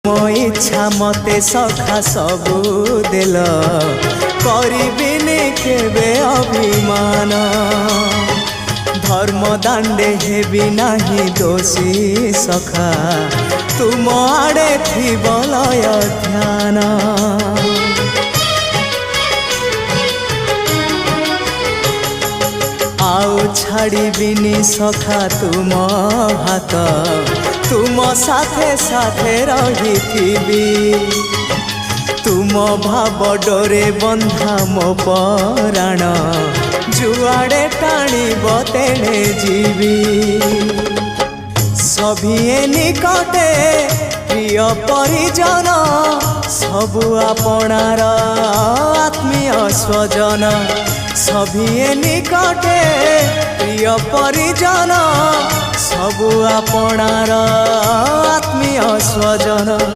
मो इच्छा मते सखा सबू देल करिबिनी केबे अभिमान धर्म दांडे हेबी नाही दोषी सखा तुम आड़े थी बलय ध्यान आउ छाड़िबिनी सखा तुम हाथ तुम साथे साथे रही तुम भाव डोरे बंधा मो पराण जुआड़े टाणीब तेणे जीवी सभिए निकटे प्रिय परिजन सबु आपणार आत्मीय स्वजन सभिए निकटे प्रिय परिजन सबु आपणार आत्मीय स्वजन।